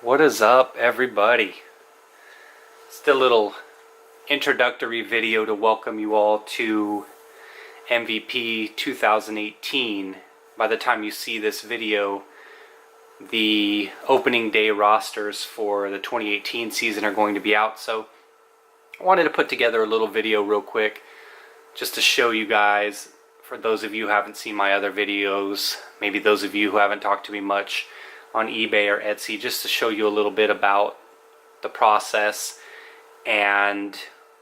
What is up, everybody? Just a little introductory video to welcome you all to MVP 2018. By the time you see this video, the opening day rosters for the 2018 season are going to be out, so I wanted to put together a little video real quick just to show you guys, for those of you who haven't seen my other videos, maybe those of you who haven't talked to me much on eBay or Etsy, just to show you a little bit about the process and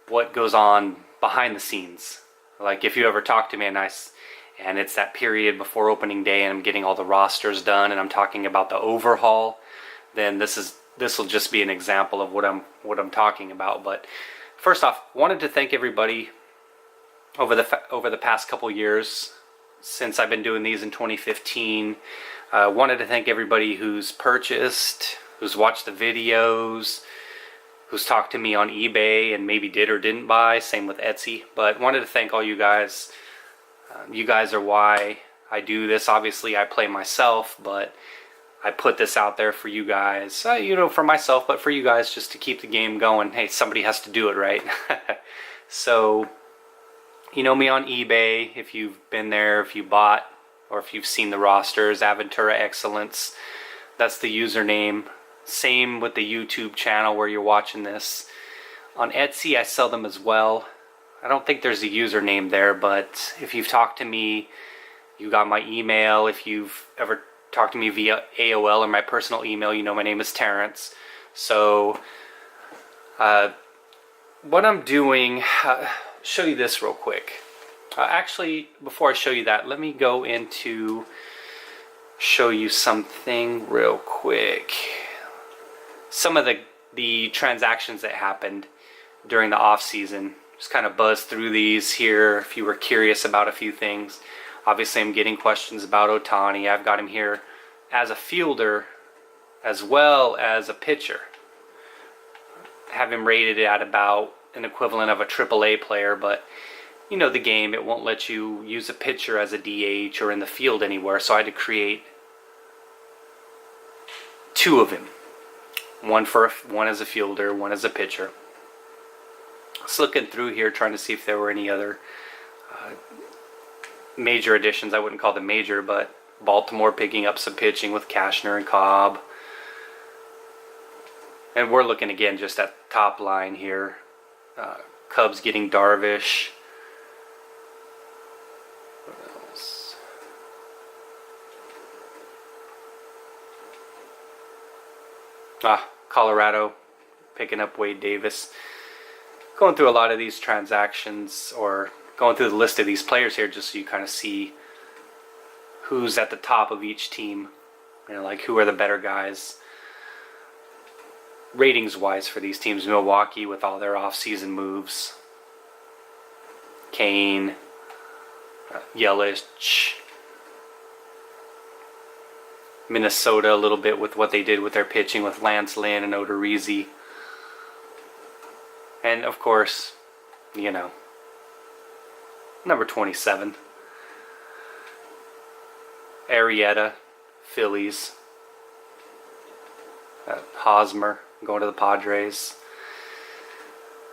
what goes on behind the scenes. Like if you ever talk to me and it's that period before opening day and I'm getting all the rosters done and I'm talking about the overhaul, then this will just be an example of what I'm talking about. But first off, wanted to thank everybody over the past couple years since I've been doing these in 2015. Wanted to thank everybody who's purchased, who's watched the videos, who's talked to me on eBay and maybe did or didn't buy. Same with Etsy. But wanted to thank all you guys. You guys are why I do this. Obviously, I play myself, but I put this out there for you guys. For myself, but for you guys, just to keep the game going. Hey, somebody has to do it, right? So, you know me on eBay. If you've been there, if you bought, or if you've seen the rosters, Aventura Excellence, that's the username. Same with the YouTube channel where you're watching this. On Etsy, I sell them as well. I don't think there's a username there, but if you've talked to me, you got my email. If you've ever talked to me via AOL or my personal email, you know my name is Terrence. So, what I'm doing, show you this real quick. Actually, before I show you that, let me go into show you something real quick. Some of the transactions that happened during the off season. Just kind of buzz through these here if you were curious about a few things. Obviously, I'm getting questions about Ohtani. I've got him here as a fielder as well as a pitcher. I have him rated at about an equivalent of a AAA player, but you know the game, it won't let you use a pitcher as a DH or in the field anywhere, so I had to create two of him. One as a fielder, one as a pitcher. Just looking through here, trying to see if there were any other major additions. I wouldn't call them major, but Baltimore picking up some pitching with Cashner and Cobb. And we're looking again just at the top line here. Cubs getting Darvish. What else? Colorado picking up Wade Davis. Going through a lot of these transactions, or going through the list of these players here, just so you kind of see who's at the top of each team. You know, like who are the better guys ratings wise for these teams. Milwaukee with all their off-season moves. Kane, Yelich. Minnesota a little bit with what they did with their pitching with Lance Lynn and Odorizzi. And of course, you know, number 27. Arrieta, Phillies. Hosmer going to the Padres.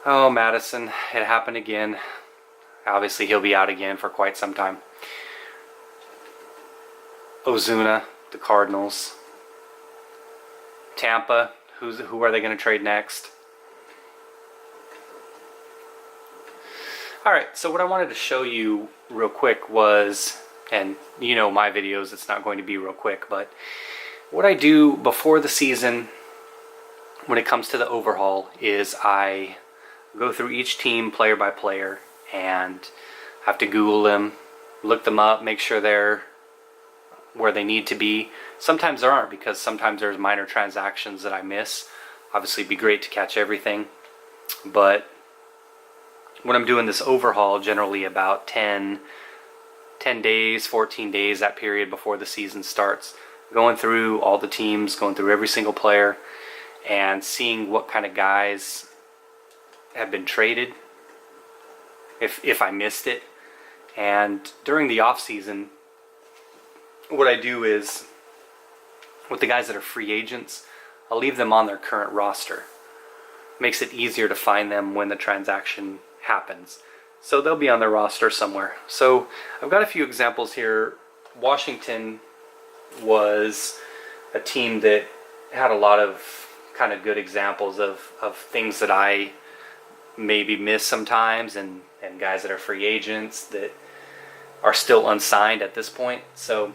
Oh, Madison, it happened again. Obviously, he'll be out again for quite some time. Ozuna, the Cardinals. Tampa, who are they going to trade next? Alright, so what I wanted to show you real quick was, and you know my videos, it's not going to be real quick, but what I do before the season when it comes to the overhaul is I go through each team player by player and have to Google them, look them up, make sure they're where they need to be. Sometimes there aren't, because sometimes there's minor transactions that I miss. Obviously it'd be great to catch everything, but when I'm doing this overhaul, generally about 10 days, 14 days, that period before the season starts, going through all the teams, going through every single player, and seeing what kind of guys have been traded, if I missed it. And during the off season, what I do is, with the guys that are free agents, I'll leave them on their current roster. Makes it easier to find them when the transaction happens. So they'll be on their roster somewhere. So I've got a few examples here. Washington was a team that had a lot of kind of good examples of things that I maybe miss sometimes, and guys that are free agents that are still unsigned at this point. So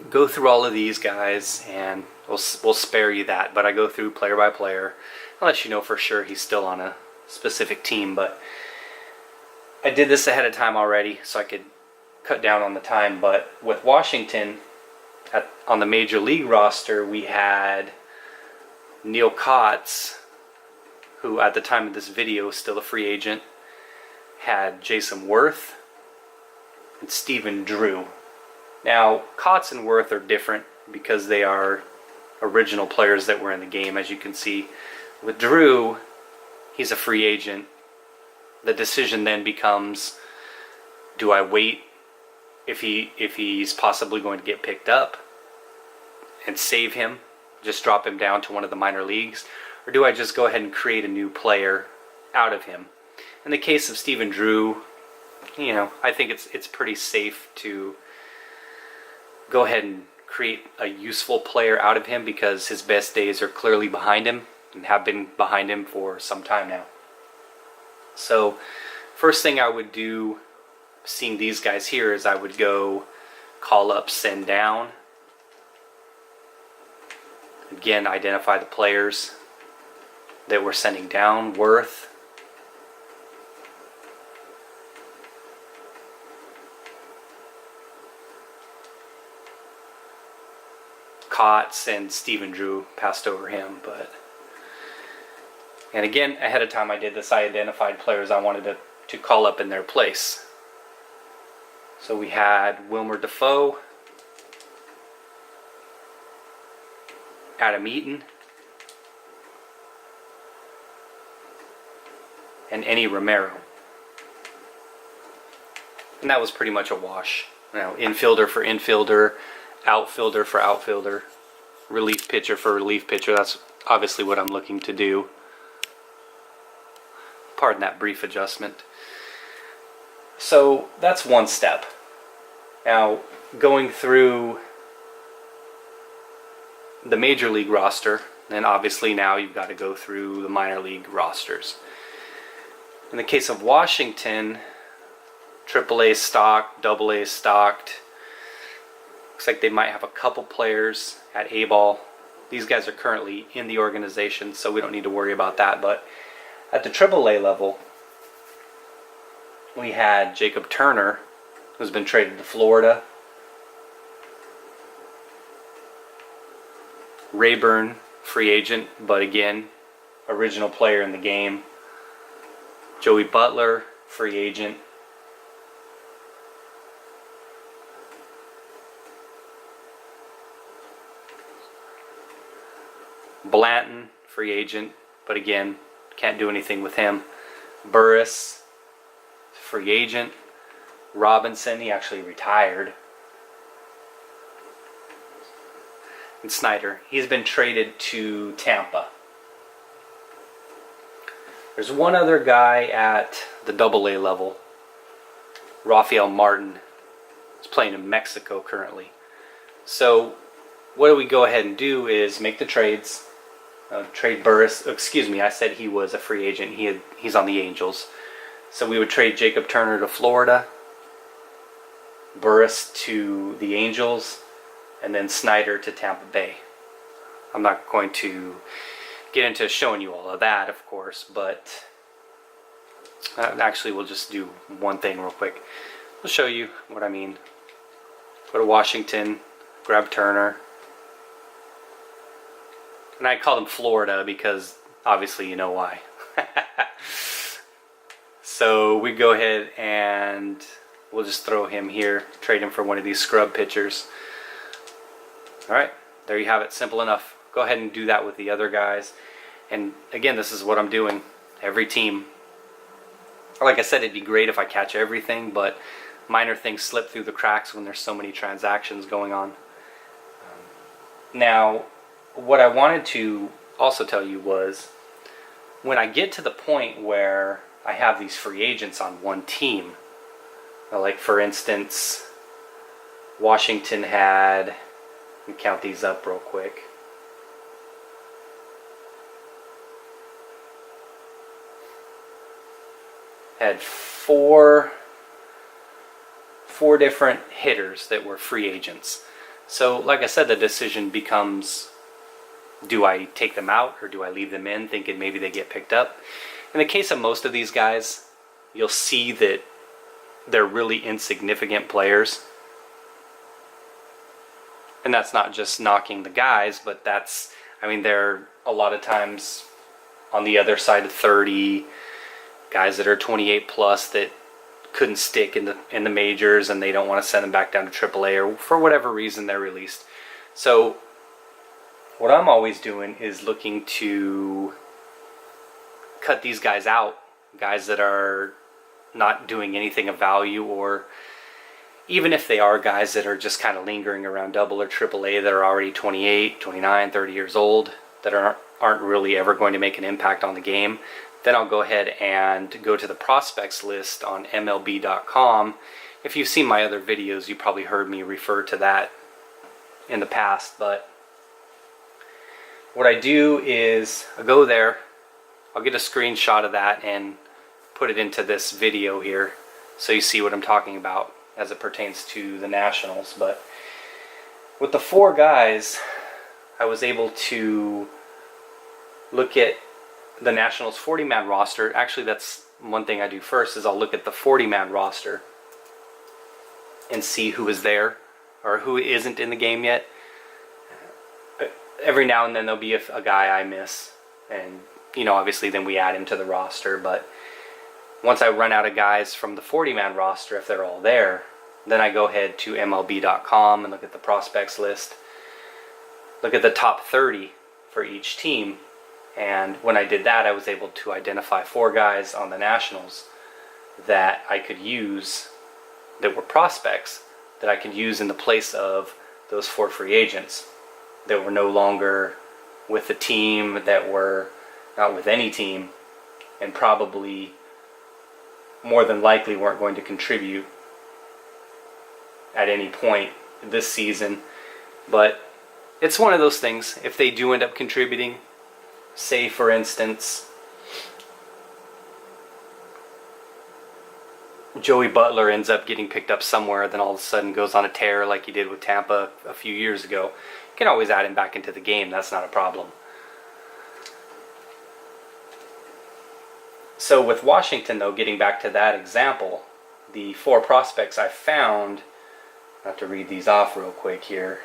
go through all of these guys, and we'll spare you that, but I go through player by player. I'll let you know for sure he's still on a specific team, but I did this ahead of time already so I could cut down on the time. But with Washington, on the Major League roster, we had Neil Kotz, who at the time of this video is still a free agent, had Jason Worth, and Stephen Drew. Now, Kotz and Worth are different because they are original players that were in the game, as you can see. With Drew, he's a free agent. The decision then becomes, do I wait if he's possibly going to get picked up and save him, just drop him down to one of the minor leagues, or do I just go ahead and create a new player out of him? In the case of Stephen Drew, you know, I think it's pretty safe to go ahead and create a useful player out of him because his best days are clearly behind him and have been behind him for some time now. So first thing I would do, seeing these guys here, is I would go call up, send down. Again, identify the players that we're sending down. Worth, Kotz, and Stephen Drew, passed over him. And again, ahead of time I did this, I identified players I wanted to call up in their place. So we had Wilmer Defoe, Adam Eaton, and Enny Romero. And that was pretty much a wash. You know, infielder for infielder, outfielder for outfielder, relief pitcher for relief pitcher. That's obviously what I'm looking to do. Pardon that brief adjustment. So that's one step. Now, going through the Major League roster, then obviously now you've got to go through the minor league rosters. In the case of Washington, AAA stocked, AA stocked. Looks like they might have a couple players at A-ball. These guys are currently in the organization, so we don't need to worry about that. But at the AAA level, we had Jacob Turner, who's been traded to Florida. Rayburn, free agent, but again, original player in the game. Joey Butler, free agent. Blanton, free agent, but again, can't do anything with him. Burris, free agent. Robinson, he actually retired. And Snyder, he's been traded to Tampa. There's one other guy at the AA level, Rafael Martin. He's playing in Mexico currently. So what do we go ahead and do is make the trades. Trade Burris. Excuse me, I said he was a free agent. He's on the Angels. So we would trade Jacob Turner to Florida, Burris to the Angels, and then Snyder to Tampa Bay. I'm not going to get into showing you all of that, of course, but actually we'll just do one thing real quick. I'll show you what I mean. Go to Washington, grab Turner. And I call him Florida because obviously you know why. So we go ahead and we'll just throw him here, trade him for one of these scrub pitchers. Alright, there you have it, simple enough. Go ahead and do that with the other guys. And again, this is what I'm doing every team. Like I said, it'd be great if I catch everything, but minor things slip through the cracks when there's so many transactions going on. Now, what I wanted to also tell you was, when I get to the point where I have these free agents on one team, like for instance, Washington had, let me count these up real quick. Had four different hitters that were free agents. So like I said, the decision becomes, do I take them out or do I leave them in thinking maybe they get picked up? In the case of most of these guys, you'll see that they're really insignificant players. And that's not just knocking the guys, but that's, I mean, they're a lot of times on the other side of 30, guys that are 28 plus that couldn't stick in the majors and they don't want to send them back down to AAA or for whatever reason they're released. So what I'm always doing is looking to cut these guys out, guys that are not doing anything of value, or even if they are guys that are just kind of lingering around double or AAA that are already 28, 29, 30 years old, that aren't really ever going to make an impact on the game, then I'll go ahead and go to the prospects list on MLB.com. If you've seen my other videos, you probably heard me refer to that in the past, but what I do is I go there, I'll get a screenshot of that and put it into this video here so you see what I'm talking about as it pertains to the Nationals. But with the four guys, I was able to look at the Nationals 40-man roster. Actually, that's one thing I do first, is I'll look at the 40-man roster and see who is there or who isn't in the game yet. Every now and then there'll be a guy I miss, and obviously then we add him to the roster. But once I run out of guys from the 40-man roster, if they're all there, then I go ahead to MLB.com and look at the prospects list, look at the top 30 for each team. And when I did that, I was able to identify four guys on the Nationals that I could use, that were prospects, that I could use in the place of those four free agents that were no longer with the team, that were not with any team, and probably more than likely weren't going to contribute at any point this season. But it's one of those things, if they do end up contributing, say for instance Joey Butler ends up getting picked up somewhere, then all of a sudden goes on a tear like he did with Tampa a few years ago, you can always add him back into the game. That's not a problem. So with Washington, though, getting back to that example, the four prospects I found, I have to read these off real quick here,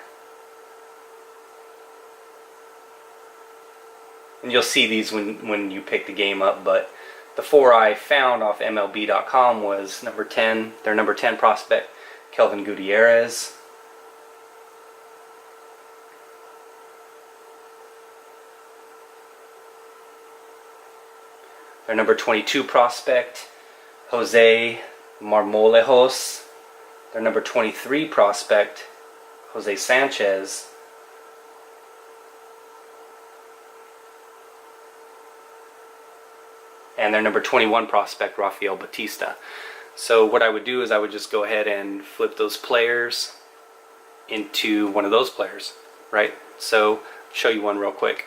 and you'll see these when you pick the game up, but the four I found off MLB.com was their number 10 prospect, Kelvin Gutierrez. Their number 22 prospect, Jose Marmolejos. Their number 23 prospect, Jose Sanchez. And their number 21 prospect, Rafael Batista. So what I would do is I would just go ahead and flip those players into one of those players, right? So show you one real quick.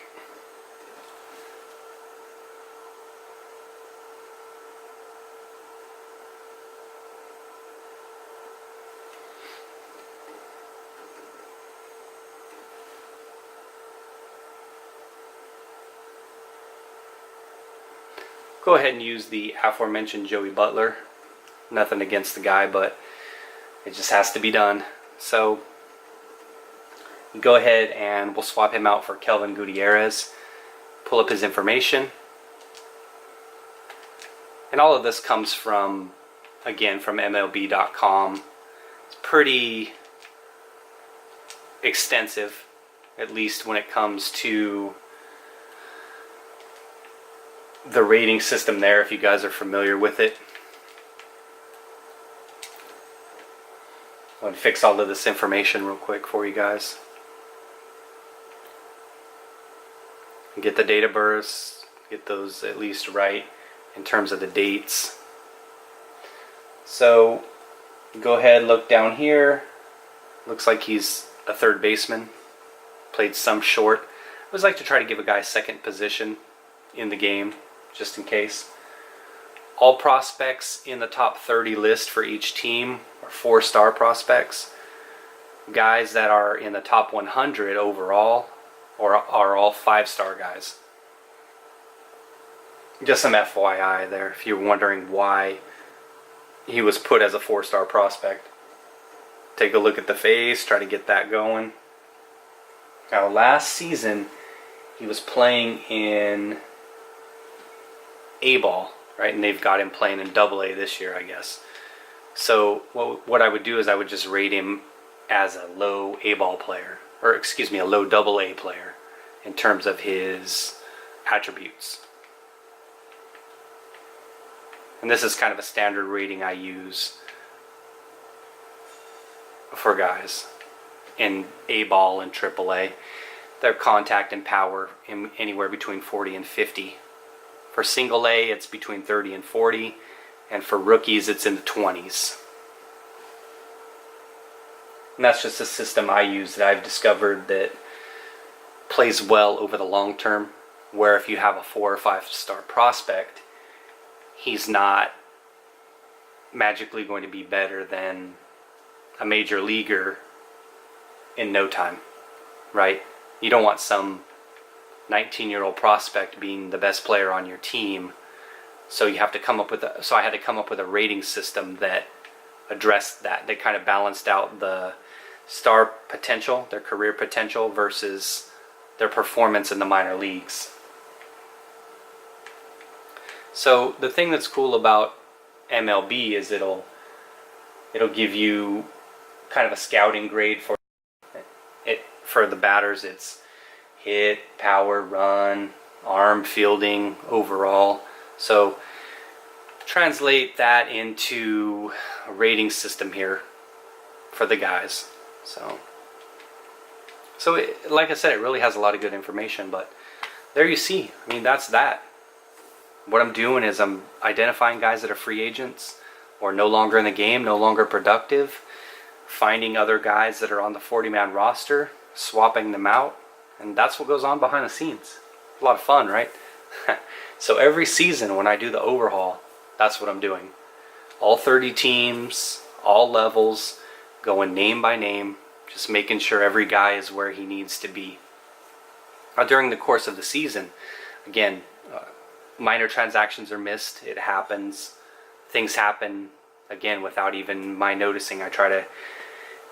Go ahead and use the aforementioned Joey Butler. Nothing against the guy, but it just has to be done. So go ahead and we'll swap him out for Kelvin Gutierrez. Pull up his information. And all of this comes from, again, from MLB.com. It's pretty extensive, at least when it comes to the rating system there, if you guys are familiar with it. I'm going to fix all of this information real quick for you guys. get the date of births, get those at least right in terms of the dates. So go ahead, look down here. Looks like he's a third baseman. Played some short. I always like to try to give a guy second position in the game, just in case. All prospects in the top 30 list for each team are 4-star prospects. Guys that are in the top 100 overall are all 5-star guys. Just some FYI there, if you're wondering why he was put as a 4-star prospect. Take a look at the face, try to get that going. Now last season, he was playing in A-ball, right? And they've got him playing in AA this year, I guess. So what I would do is I would just rate him as a low A-ball player, or excuse me, a low AA player in terms of his attributes. And this is kind of a standard rating I use for guys in A-ball and AAA. Their contact and power in anywhere between 40 and 50. For single A, it's between 30 and 40, and for rookies, it's in the 20s. And that's just a system I use that I've discovered that plays well over the long term, where if you have a 4 or 5-star prospect, he's not magically going to be better than a major leaguer in no time, right? You don't want some 19-year-old prospect being the best player on your team. So you have to come up with so I had to come up with a rating system that addressed that kind of balanced out the star potential, their career potential, versus their performance in the minor leagues. So the thing that's cool about MLB is it'll give you kind of a scouting grade for it. For the batters, it's hit, power, run, arm, fielding, overall. So translate that into a rating system here for the guys. So like I said, it really has a lot of good information, but there you see. I mean, that's that. What I'm doing is I'm identifying guys that are free agents or no longer in the game, no longer productive, finding other guys that are on the 40-man roster, swapping them out, and that's what goes on behind the scenes. A lot of fun, right? So every season when I do the overhaul, that's what I'm doing. All 30 teams, all levels, going name by name, just making sure every guy is where he needs to be. Now, during the course of the season, again, minor transactions are missed. It happens. Things happen, again, without even my noticing. I try to,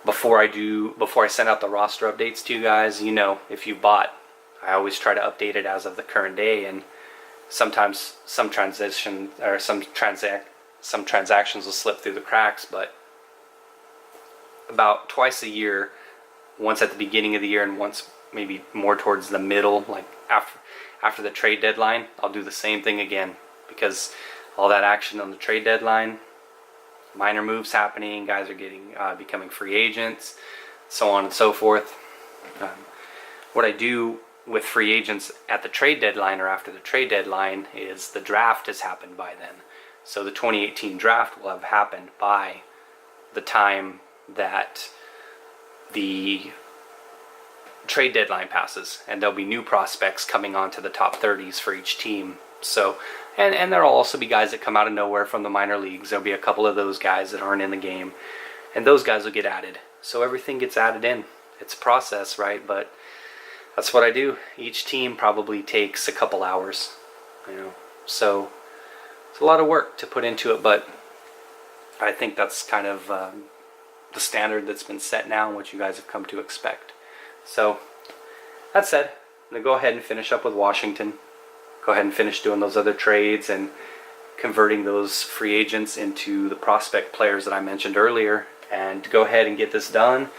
before I send out the roster updates to you guys, you know, if you bought, I always try to update it as of the current day, and sometimes some transactions will slip through the cracks, but about twice a year, once at the beginning of the year and once maybe more towards the middle, like after the trade deadline, I'll do the same thing again, because all that action on the trade deadline, minor moves happening, guys are becoming free agents, so on and so forth. What I do with free agents at the trade deadline or after the trade deadline is the draft has happened by then. So the 2018 draft will have happened by the time that the trade deadline passes, and there'll be new prospects coming onto the top 30s for each team. So, and there'll also be guys that come out of nowhere from the minor leagues. There'll be a couple of those guys that aren't in the game, and those guys will get added. So everything gets added in. It's a process, right? But that's what I do. Each team probably takes a couple hours, you know. So it's a lot of work to put into it, but I think that's kind of the standard that's been set now and what you guys have come to expect. So that said, I'm going to go ahead and finish up with Washington. Go ahead and finish doing those other trades and converting those free agents into the prospect players that I mentioned earlier, and go ahead and get this done.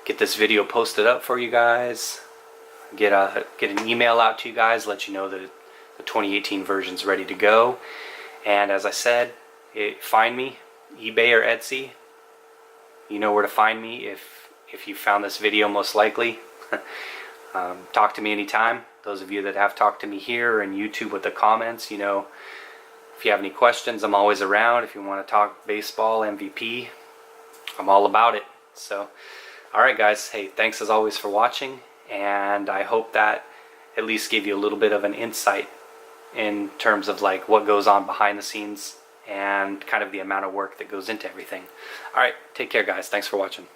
Get this video posted up for you guys. Get an email out to you guys, let you know that the 2018 version's ready to go. And as I said, find me, eBay or Etsy. You know where to find me if you found this video, most likely. Talk to me anytime. Those of you that have talked to me here and YouTube with the comments, you know, if you have any questions, I'm always around. If you want to talk baseball, MVP, I'm all about it. So, alright guys, hey, thanks as always for watching, and I hope that at least gave you a little bit of an insight in terms of like what goes on behind the scenes and kind of the amount of work that goes into everything. Alright, take care guys, thanks for watching.